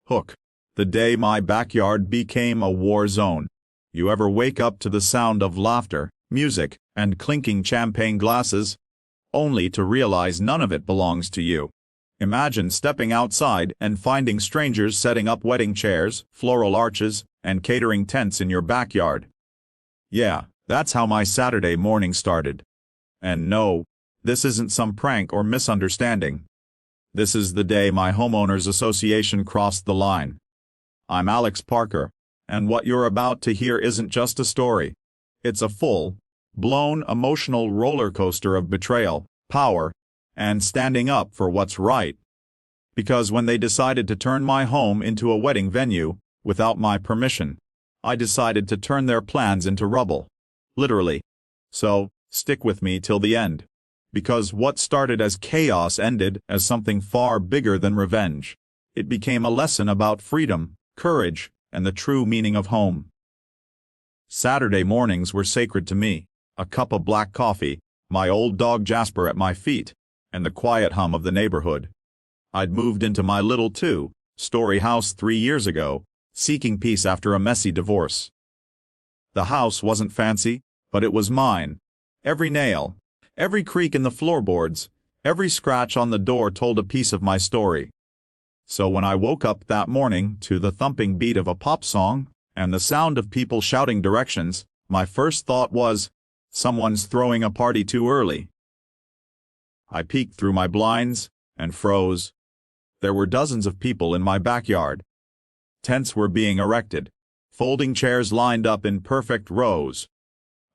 Hook. The day my backyard became a war zone. You ever wake up to the sound of laughter, music, and clinking champagne glasses, only to realize none of it belongs to you? Imagine stepping outside and finding strangers setting up wedding chairs, floral arches, and catering tents in your backyard. Yeah, that's how my Saturday morning started. And no, this isn't some prank or misunderstanding. This is the day my homeowners association crossed the line. I'm Alex Parker, and what you're about to hear isn't just a story. It's a full-blown emotional roller coaster of betrayal, power, and standing up for what's right. Because when they decided to turn my home into a wedding venue, without my permission, I decided to turn their plans into rubble. Literally. So, stick with me till the end. Because what started as chaos ended as something far bigger than revenge. It became a lesson about freedom, courage, and the true meaning of home. Saturday mornings were sacred to me. A cup of black coffee, my old dog Jasper at my feet, and the quiet hum of the neighborhood. I'd moved into my little two-story house 3 years ago, seeking peace after a messy divorce. The house wasn't fancy, but it was mine. Every nail, every creak in the floorboards, every scratch on the door told a piece of my story. So when I woke up that morning to the thumping beat of a pop song and the sound of people shouting directions, my first thought was, someone's throwing a party too early. I peeked through my blinds and froze. There were dozens of people in my backyard. Tents were being erected, folding chairs lined up in perfect rows.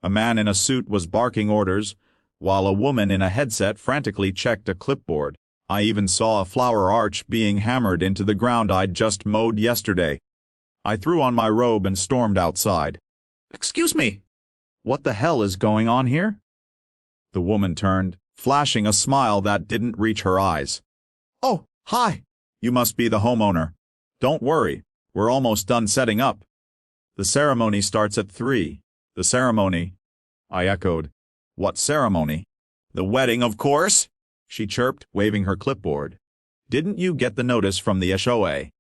A man in a suit was barking orders, while a woman in a headset frantically checked a clipboard. I even saw a flower arch being hammered into the ground I'd just mowed yesterday. I threw on my robe and stormed outside. "Excuse me! What the hell is going on here?" The woman turned, flashing a smile that didn't reach her eyes. "Oh, hi! You must be the homeowner. Don't worry, we're almost done setting up. The ceremony starts at 3. "The ceremony?" I echoed. "What ceremony?" "The wedding, of course," she chirped, waving her clipboard. "Didn't you get the notice from the HOA?"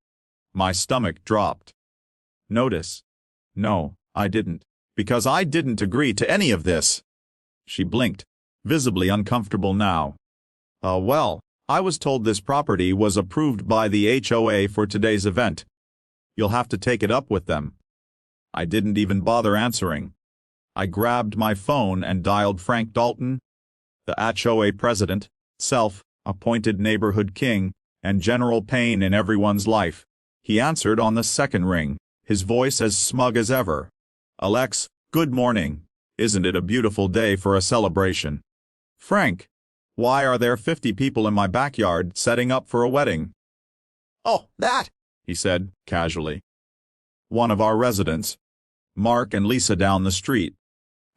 My stomach dropped. Notice? No, I didn't, because I didn't agree to any of this. She blinked, visibly uncomfortable now. Well, I was told this property was approved by the HOA for today's event. You'll have to take it up with them." I didn't even bother answering. I grabbed my phone and dialed Frank Dalton, the HOA president, self-appointed neighborhood king, and general pain in everyone's life. He answered on the second ring, his voice as smug as ever. "Alex, good morning. Isn't it a beautiful day for a celebration?" "Frank, why are there 50 people in my backyard setting up for a wedding?" "Oh, that," he said, casually. "One of our residents, Mark and Lisa down the street,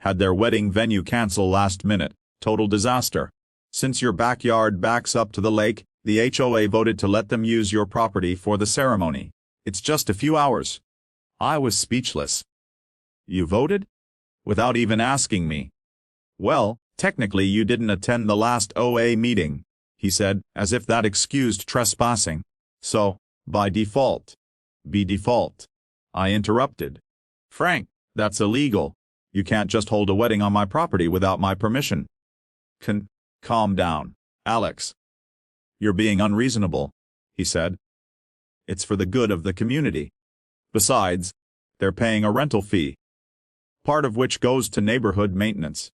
had their wedding venue cancel last minute. Total disaster. Since your backyard backs up to the lake, the HOA voted to let them use your property for the ceremony. It's just a few hours." I was speechless. "You voted? Without even asking me?" "Well, technically you didn't attend the last OA meeting," he said, as if that excused trespassing. "So, by default." "Be default," I interrupted. "Frank, that's illegal. You can't just hold a wedding on my property without my permission." Calm down, Alex. You're being unreasonable," he said. "It's for the good of the community. Besides, they're paying a rental fee, part of which goes to neighborhood maintenance.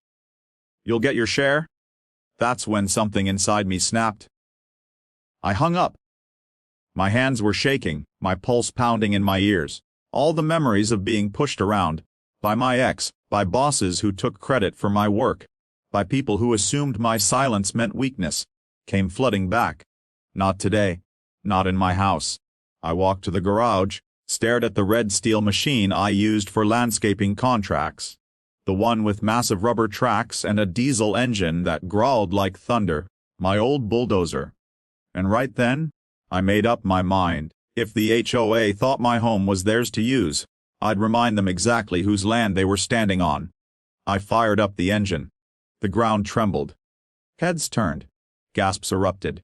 You'll get your share?" That's when something inside me snapped. I hung up. My hands were shaking, my pulse pounding in my ears. All the memories of being pushed around, by my ex, by bosses who took credit for my work, by people who assumed my silence meant weakness, came flooding back. Not today. Not in my house. I walked to the garage, stared at the red steel machine I used for landscaping contracts. The one with massive rubber tracks and a diesel engine that growled like thunder, my old Bulldozer. And right then, I made up my mind. If the HOA thought my home was theirs to use, I'd remind them exactly whose land they were standing on. I fired up the engine. The ground trembled. Heads turned. Gasps erupted.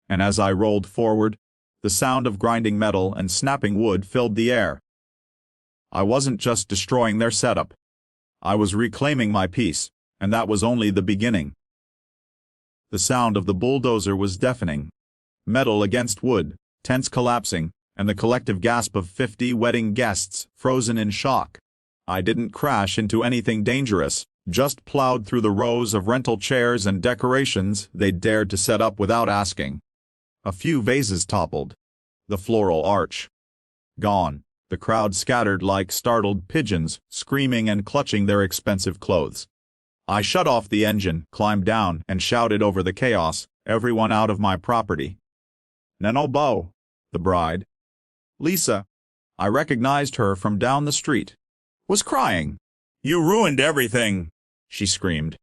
And as I rolled forward, The sound of grinding metal and snapping wood filled the air. I wasn't just destroying their setup. I was reclaiming my peace, and that was only the beginning. The sound of the bulldozer was deafening. Metal against wood, tents collapsing, and the collective gasp of 50 wedding guests frozen in shock. I didn't crash into anything dangerous, just plowed through the rows of rental chairs and decorations they'd dared to set up without asking. A few vases toppled. The floral arch. Gone. The crowd scattered like startled pigeons, screaming and clutching their expensive clothes. I shut off the engine, climbed down, and shouted over the chaos, "Everyone out of my property." "Nanobo," the bride, Lisa, I recognized her from down the street, was crying. "You ruined everything," she screamed.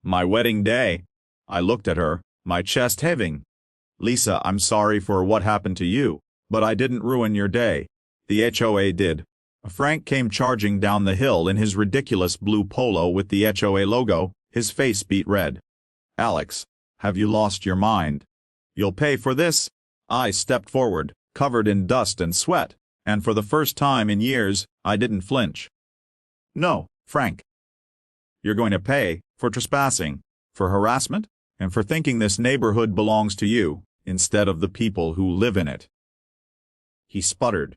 "My wedding day." I looked at her, my chest heaving. "Lisa, I'm sorry for what happened to you, but I didn't ruin your day. The HOA did." Frank came charging down the hill in his ridiculous blue polo with the HOA logo, his face beet red. "Alex, have you lost your mind? You'll pay for this." I stepped forward, covered in dust and sweat, and for the first time in years, I didn't flinch. "No, Frank. You're going to pay for trespassing, for harassment, and for thinking this neighborhood belongs to you, instead of the people who live in it." He sputtered.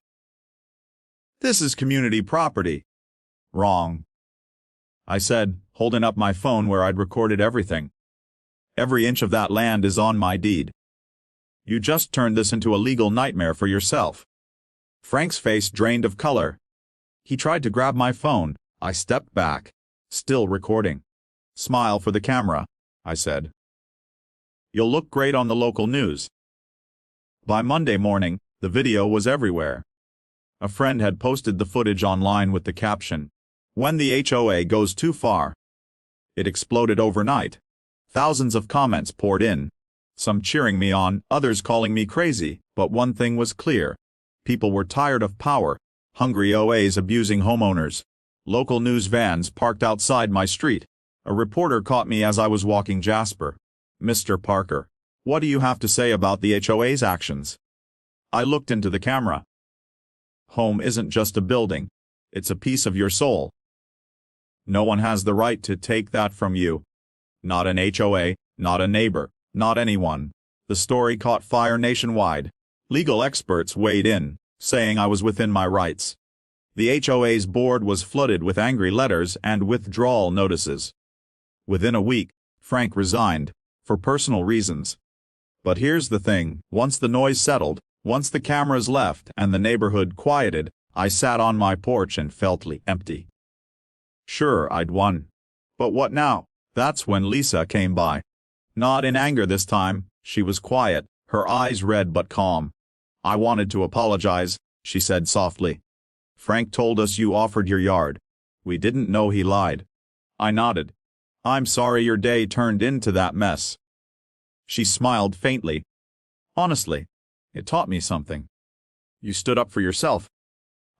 "This is community property." "Wrong," I said, holding up my phone where I'd recorded everything. "Every inch of that land is on my deed. You just turned this into a legal nightmare for yourself." Frank's face drained of color. He tried to grab my phone. I stepped back. Still recording. "Smile for the camera," I said. "You'll look great on the local news." By Monday morning, the video was everywhere. A friend had posted the footage online with the caption, "When the HOA goes too far." It exploded overnight. Thousands of comments poured in. Some cheering me on, others calling me crazy, but one thing was clear. People were tired of power, hungry OAs abusing homeowners. Local news vans parked outside my street. A reporter caught me as I was walking Jasper. "Mr. Parker, what do you have to say about the HOA's actions?" I looked into the camera. Home isn't just a building. It's a piece of your soul. No one has the right to take that from you. Not an HOA, not a neighbor, not anyone. The story caught fire nationwide. Legal experts weighed in, saying I was within my rights. The HOA's board was flooded with angry letters and withdrawal notices. Within a week, Frank resigned, for personal reasons. But here's the thing, once the noise settled, once the cameras left and the neighborhood quieted, I sat on my porch and felt empty. Sure, I'd won. But what now? That's when Lisa came by. Not in anger this time, she was quiet, her eyes red but calm. "I wanted to apologize," she said softly. "Frank told us you offered your yard. We didn't know he lied." I nodded. "I'm sorry your day turned into that mess." She smiled faintly. "Honestly, it taught me something. You stood up for yourself."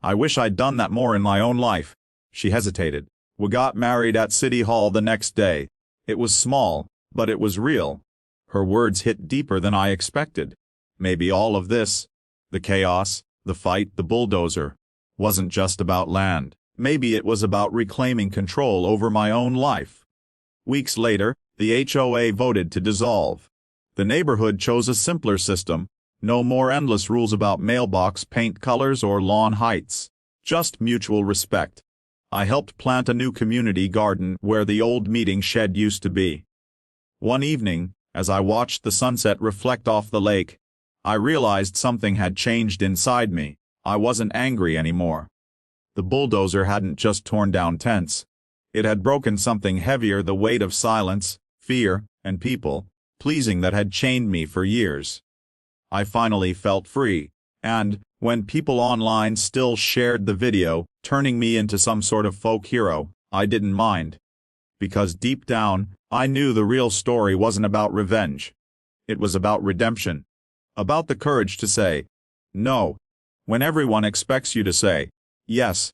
"I wish I'd done that more in my own life." She hesitated. "We got married at City Hall the next day. It was small, but it was real." Her words hit deeper than I expected. Maybe all of this, the chaos, the fight, the bulldozer, wasn't just about land. Maybe it was about reclaiming control over my own life. Weeks later, the HOA voted to dissolve. The neighborhood chose a simpler system. No more endless rules about mailbox paint colors or lawn heights. Just mutual respect. I helped plant a new community garden where the old meeting shed used to be. One evening, as I watched the sunset reflect off the lake, I realized something had changed inside me. I wasn't angry anymore. The bulldozer hadn't just torn down tents. It had broken something heavier, the weight of silence, fear, and people pleasing that had chained me for years. I finally felt free, and, when people online still shared the video, turning me into some sort of folk hero, I didn't mind. Because deep down, I knew the real story wasn't about revenge. It was about redemption. About the courage to say no when everyone expects you to say yes.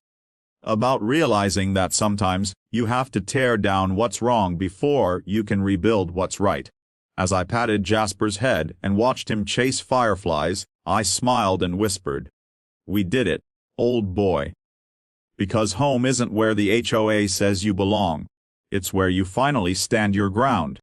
About realizing that sometimes you have to tear down what's wrong before you can rebuild what's right. As I patted Jasper's head and watched him chase fireflies, I smiled and whispered, "We did it, old boy." Because home isn't where the HOA says you belong. It's where you finally stand your ground.